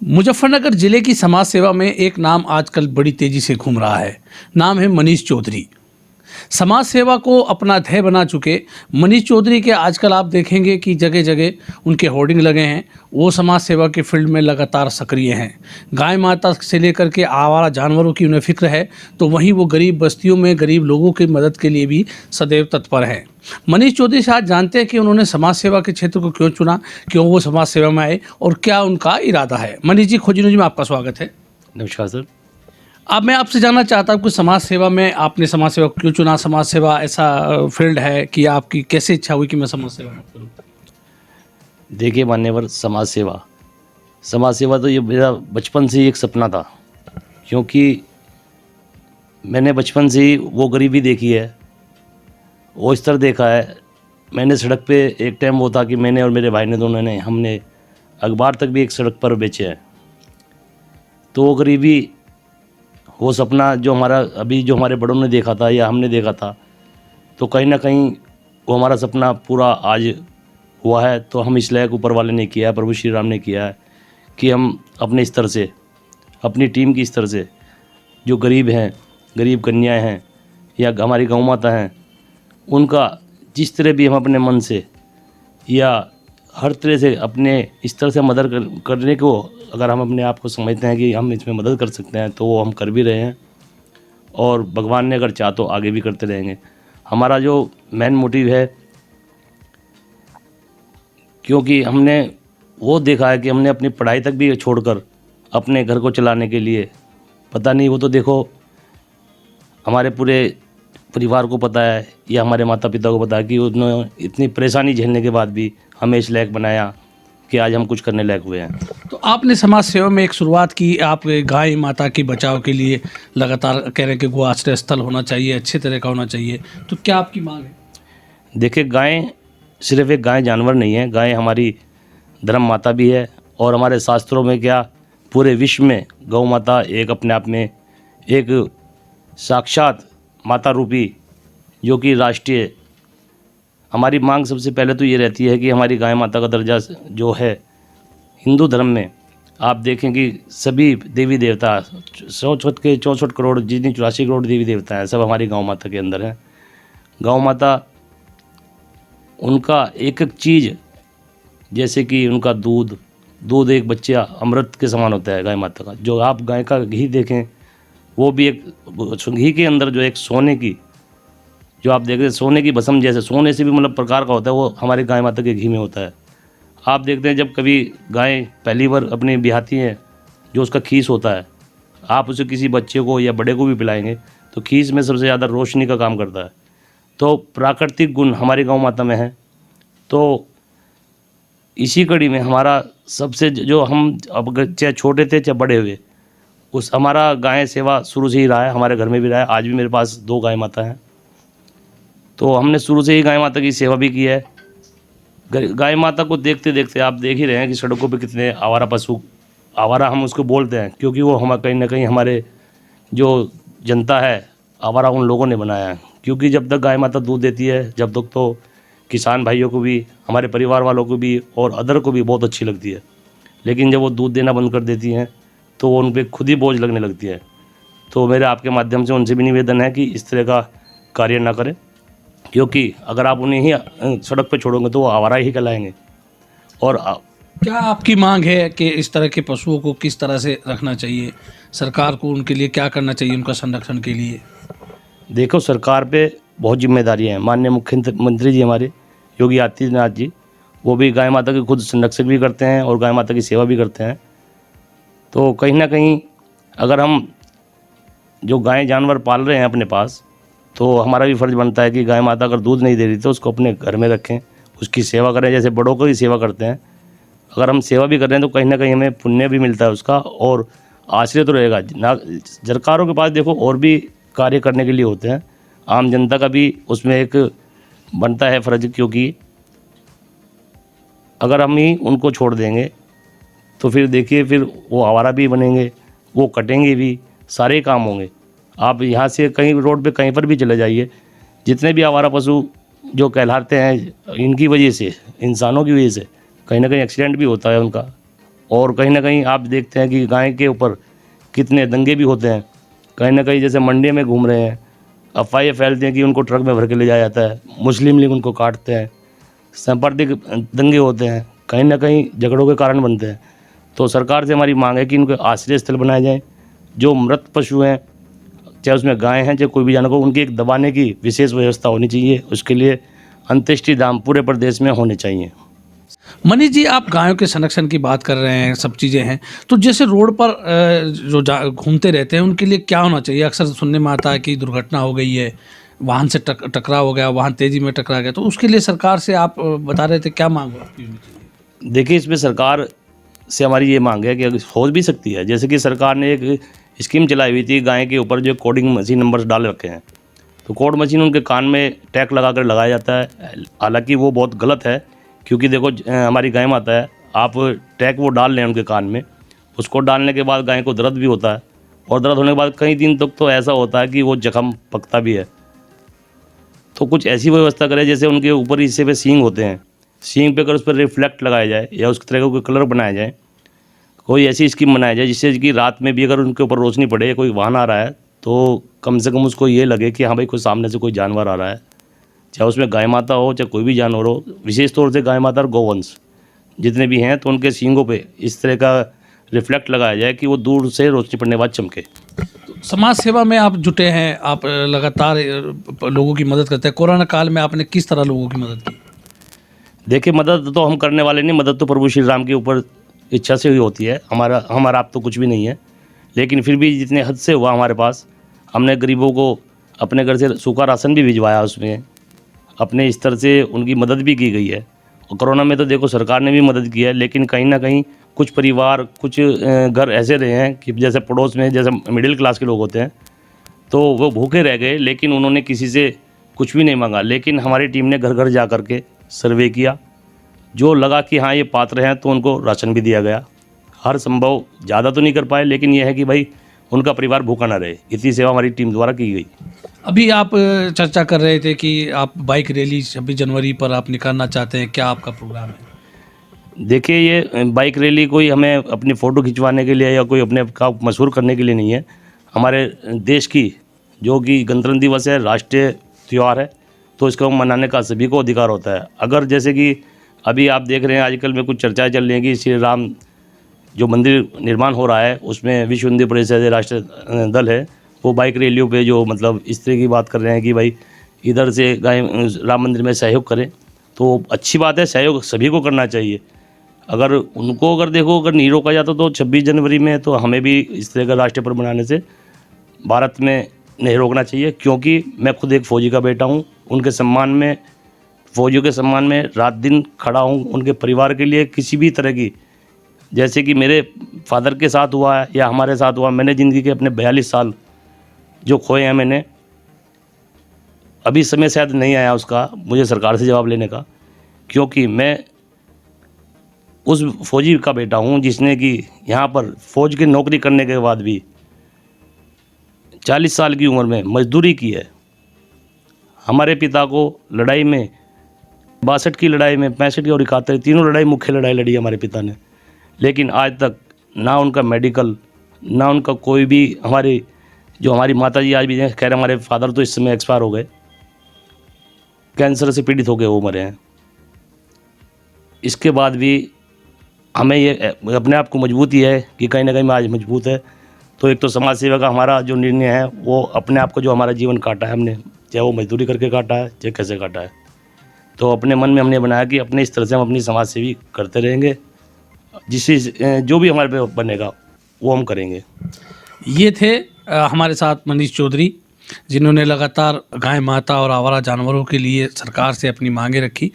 मुजफ्फरनगर जिले की समाज सेवा में एक नाम आजकल बड़ी तेजी से घूम रहा है। नाम है मनीष चौधरी। समाज सेवा को अपना ध्येय बना चुके मनीष चौधरी के आजकल आप देखेंगे कि जगह जगह उनके होर्डिंग लगे हैं। वो समाज सेवा के फील्ड में लगातार सक्रिय हैं। गाय माता से लेकर के आवारा जानवरों की उन्हें फिक्र है, तो वहीं वो गरीब बस्तियों में गरीब लोगों की मदद के लिए भी सदैव तत्पर हैं। मनीष चौधरी से आज जानते हैं कि उन्होंने समाज सेवा के क्षेत्र को क्यों चुना, क्यों वो समाज सेवा में आए और क्या उनका इरादा है। मनीष जी, खोजी न्यूज में आपका स्वागत है। नमस्कार सर। अब मैं आपसे जानना चाहता हूँ कि समाज सेवा में आपने समाज सेवा को क्यों चुना। समाज सेवा ऐसा फील्ड है कि आपकी कैसे इच्छा हुई कि मैं समाज सेवा में करूँ? देखिए मान्यवर, समाज सेवा तो ये मेरा बचपन से ही एक सपना था, क्योंकि मैंने बचपन से ही वो गरीबी देखी है, वो स्तर देखा है। मैंने सड़क पे एक टाइम वो था कि मैंने और मेरे भाई ने दोनों ने हमने अखबार तक भी एक सड़क पर बेचे हैं। तो वो गरीबी, वो सपना जो हमारे बड़ों ने देखा था या हमने देखा था, तो कहीं ना कहीं वो हमारा सपना पूरा आज हुआ है। तो हम इस लायक ऊपर वाले ने किया है, प्रभु श्री राम ने किया है कि हम अपने स्तर से, अपनी टीम की स्तर से जो गरीब हैं, गरीब कन्याएं हैं या हमारी गौ माता हैं, उनका जिस तरह भी हम अपने मन से या हर तरह से अपने स्तर से मदद करने को, अगर हम अपने आप को समझते हैं कि हम इसमें मदद कर सकते हैं, तो वो हम कर भी रहे हैं और भगवान ने अगर चाहा तो आगे भी करते रहेंगे। हमारा जो मेन मोटिव है, क्योंकि हमने वो देखा है कि हमने अपनी पढ़ाई तक भी छोड़कर अपने घर को चलाने के लिए, पता नहीं वो तो देखो हमारे पूरे परिवार को पता है या हमारे माता पिता को पता है कि उन्होंने इतनी परेशानी झेलने के बाद भी हमें इस लायक बनाया कि आज हम कुछ करने लायक हुए हैं। तो आपने समाज सेवा में एक शुरुआत की। आप गाय माता के बचाव के लिए लगातार कह रहे हैं कि गो आश्रय स्थल होना चाहिए, अच्छे तरह का होना चाहिए, तो क्या आपकी मांग है? देखिए, गाय सिर्फ एक गाय जानवर नहीं है, गाय हमारी धर्म माता भी है। और हमारे शास्त्रों में क्या, पूरे विश्व में गौ माता एक अपने आप में एक साक्षात माता रूपी, जो कि राष्ट्रीय, हमारी मांग सबसे पहले तो ये रहती है कि हमारी गाय माता का दर्जा जो है हिंदू धर्म में, आप देखें कि सभी देवी देवता 64 करोड़, जितनी 84 करोड़ देवी देवता हैं, सब हमारी गौ माता के अंदर हैं। गौ माता, उनका एक एक चीज़, जैसे कि उनका दूध एक बच्चा अमृत के समान होता है गाय माता का। जो आप गाय का घी देखें, वो भी एक घी के अंदर जो एक सोने की, जो आप देखते हैं सोने की भस्म, जैसे सोने से भी मतलब प्रकार का होता है, वो हमारी गाय माता के घी में होता है। आप देखते हैं जब कभी गाय पहली बार अपने ब्याहती हैं, जो उसका खीस होता है, आप उसे किसी बच्चे को या बड़े को भी पिलाएंगे तो खीस में सबसे ज़्यादा रोशनी का काम करता है। तो प्राकृतिक गुण हमारी गौ माता में है। तो इसी कड़ी में हमारा सबसे, जो हम अब चाहे छोटे थे चाहे बड़े हुए, उस हमारा गाय सेवा शुरू से ही रहा है, हमारे घर में भी रहा है। आज भी मेरे पास 2 गाय माता हैं, तो हमने शुरू से ही गाय माता की सेवा भी की है। गाय माता को देखते देखते आप देख ही रहे हैं कि सड़कों पे कितने आवारा पशु, आवारा हम उसको बोलते हैं क्योंकि वो हम कहीं ना कहीं हमारे जो जनता है, आवारा उन लोगों ने बनाया है। क्योंकि जब तक गाय माता दूध देती है, जब तक तो किसान भाइयों को भी, हमारे परिवार वालों को भी और अदर को भी बहुत अच्छी लगती है। लेकिन जब वो दूध देना बंद कर देती हैं तो वो उन पर खुद ही बोझ लगने लगती है। तो मेरे आपके माध्यम से उनसे भी निवेदन है कि इस तरह का कार्य ना करें, क्योंकि अगर आप उन्हें ही सड़क पर छोड़ोगे तो वो आवारा ही कहलाएंगे। और क्या आपकी मांग है कि इस तरह के पशुओं को किस तरह से रखना चाहिए? सरकार को उनके लिए क्या करना चाहिए उनका संरक्षण के लिए? देखो, सरकार पे बहुत जिम्मेदारियाँ हैं। माननीय मुख्यमंत्री जी हमारे योगी आदित्यनाथ जी, वो भी गाय माता के खुद संरक्षक भी करते हैं और गाय माता की सेवा भी करते हैं। तो कहीं ना कहीं अगर हम जो गाय जानवर पाल रहे हैं अपने पास, तो हमारा भी फ़र्ज़ बनता है कि गाय माता अगर दूध नहीं दे रही तो उसको अपने घर में रखें, उसकी सेवा करें, जैसे बड़ों को ही सेवा करते हैं। अगर हम सेवा भी कर रहे हैं तो कहीं ना कहीं हमें पुण्य भी मिलता है उसका, और आश्रय तो रहेगा ना। सरकारों के पास देखो और भी कार्य करने के लिए होते हैं, आम जनता का भी उसमें एक बनता है फ़र्ज़, क्योंकि अगर हम ही उनको छोड़ देंगे तो फिर देखिए, फिर वो आवारा भी बनेंगे, वो कटेंगे भी, सारे काम होंगे। आप यहाँ से कहीं रोड पे कहीं पर भी चले जाइए, जितने भी आवारा पशु जो कहलाते हैं, इनकी वजह से, इंसानों की वजह से कहीं ना कहीं एक्सीडेंट भी होता है उनका। और कहीं ना कहीं आप देखते हैं कि गाय के ऊपर कितने दंगे भी होते हैं। कहीं ना कहीं जैसे मंडी में घूम रहे हैं, अफवाहें फैलती हैं कि उनको ट्रक में भर के ले जाया जाता है, मुस्लिम लीग उनको काटते हैं, सांप्रदायिक दंगे होते हैं, कहीं ना कहीं झगड़ों के कारण बनते हैं। तो सरकार से हमारी मांग है कि इनको आश्रय स्थल बनाए जाएँ। जो मृत पशु हैं, चाहे उसमें गाय हैं चाहे कोई भी जानवर हो, उनकी एक दबाने की विशेष व्यवस्था होनी चाहिए। उसके लिए अंत्येष्टि धाम पूरे प्रदेश में होने चाहिए। मनीष जी, आप गायों के संरक्षण की बात कर रहे हैं, सब चीज़ें हैं, तो जैसे रोड पर जो घूमते रहते हैं उनके लिए क्या होना चाहिए? अक्सर सुनने में आता है कि दुर्घटना हो गई है, वाहन से टकराव हो गया, वाहन तेज़ी में टकरा गया, तो उसके लिए सरकार से आप बता रहे थे, क्या मांग आपकी होनी चाहिए? देखिए, इसमें सरकार से हमारी ये मांग है कि अगर हो भी सकती है, जैसे कि सरकार ने एक स्कीम चलाई हुई थी, गाय के ऊपर जो कोडिंग मशीन नंबर डाल रखे हैं, तो कोड मशीन उनके कान में टैग लगा कर लगाया जाता है। हालांकि वो बहुत गलत है, क्योंकि देखो हमारी गाय माता है, आप टैग वो डाल लें उनके कान में, उसको डालने के बाद गाय को दर्द भी होता है, और दर्द होने के बाद कई दिन तक तो ऐसा होता है कि वो जख्म पकता भी है। तो कुछ ऐसी व्यवस्था करें जैसे उनके ऊपर हिस्से पे सींग होते हैं, सींग पे अगर उस पर रिफ्लेक्ट लगाया जाए या उस तरह का कोई कलर बनाया जाए, कोई ऐसी स्कीम बनाई जाए जिससे कि रात में भी अगर उनके ऊपर रोशनी पड़े, कोई वाहन आ रहा है, तो कम से कम उसको ये लगे कि हाँ भाई कोई सामने से कोई जानवर आ रहा है, चाहे उसमें गाय माता हो चाहे कोई भी जानवर हो। विशेष तौर से गाय माता और गौवंश जितने भी हैं, तो उनके सींगों पे इस तरह का रिफ्लेक्ट लगाया जाए कि वो दूर से रोशनी पड़ने के बाद चमके। समाज सेवा में आप जुटे हैं, आप लगातार लोगों की मदद करते हैं। कोरोना काल में आपने किस तरह लोगों की मदद की? देखिए, मदद तो हम करने वाले नहीं, मदद तो प्रभु श्री राम के ऊपर इच्छा से ही होती है। हमारा आप तो कुछ भी नहीं है, लेकिन फिर भी जितने हद से हुआ हमारे पास, हमने गरीबों को अपने घर से सूखा राशन भी भिजवाया, उसमें अपने स्तर से उनकी मदद भी की गई है। और कोरोना में तो देखो सरकार ने भी मदद की है, लेकिन कहीं ना कहीं कुछ परिवार, कुछ घर ऐसे रहे हैं कि जैसे पड़ोस में जैसे मिडिल क्लास के लोग होते हैं, तो वो भूखे रह गए, लेकिन उन्होंने किसी से कुछ भी नहीं मांगा। लेकिन हमारी टीम ने घर घर जा कर के सर्वे किया, जो लगा कि हाँ ये पात्र हैं, तो उनको राशन भी दिया गया। हर संभव ज़्यादा तो नहीं कर पाए, लेकिन यह है कि भाई उनका परिवार भूखा ना रहे, इतनी सेवा हमारी टीम द्वारा की गई। अभी आप चर्चा कर रहे थे कि आप बाइक रैली 26 जनवरी पर आप निकालना चाहते हैं, क्या आपका प्रोग्राम है? देखिए, ये बाइक रैली कोई हमें अपनी फ़ोटो खिंचवाने के लिए या कोई अपने का मशहूर करने के लिए नहीं है। हमारे देश की जो कि गणतंत्र दिवस है, राष्ट्रीय त्यौहार है, तो इसको मनाने का सभी को अधिकार होता है। अगर जैसे कि अभी आप देख रहे हैं आजकल में कुछ चर्चाएं चल रही हैं कि श्री राम जो मंदिर निर्माण हो रहा है, उसमें विश्व हिंदू परिषद राष्ट्रीय दल है, वो बाइक रैलियों पे जो मतलब इस तरह की बात कर रहे हैं कि भाई इधर से गाय राम मंदिर में सहयोग करें, तो अच्छी बात है, सहयोग सभी को करना चाहिए। अगर उनको अगर देखो अगर नहीं रोका जाता तो 26 जनवरी में तो हमें भी इस तरह का राष्ट्रीय पर्व मनाने से भारत में नहीं रोकना चाहिए। क्योंकि मैं खुद एक फ़ौजी का बेटा हूँ, उनके सम्मान में, फ़ौजियों के सम्मान में रात दिन खड़ा हूँ, उनके परिवार के लिए किसी भी तरह की, जैसे कि मेरे फादर के साथ हुआ है या हमारे साथ हुआ। मैंने ज़िंदगी के अपने 42 साल जो खोए हैं मैंने, अभी समय शायद नहीं आया उसका मुझे सरकार से जवाब लेने का, क्योंकि मैं उस फौजी का बेटा हूँ जिसने कि यहाँ पर फ़ौज की नौकरी करने के बाद भी 40 साल की उम्र में मजदूरी की है। हमारे पिता को लड़ाई में 62 की लड़ाई में, 65 की और 71, तीनों लड़ाई, मुख्य लड़ाई लड़ी हमारे पिता ने, लेकिन आज तक ना उनका मेडिकल, ना उनका कोई भी, हमारी माता जी आज भी कह रहे, हमारे फादर तो इस समय एक्सपायर हो गए, कैंसर से पीड़ित होकर वो मरे हैं। इसके बाद भी हमें ये अपने आप को मजबूती है कि कहीं ना कहीं मैं आज मजबूत है। तो एक तो समाज सेवा का हमारा जो निर्णय है, वो अपने आप को जो हमारा जीवन काटा है हमने, चाहे वो मजदूरी करके काटा है चाहे कैसे काटा है, तो अपने मन में हमने बनाया कि अपने इस तरह से हम अपनी समाज सेवी करते रहेंगे, जिससे जो भी हमारे पे बनेगा वो हम करेंगे। ये थे हमारे साथ मनीष चौधरी, जिन्होंने लगातार गाय माता और आवारा जानवरों के लिए सरकार से अपनी मांगें रखी।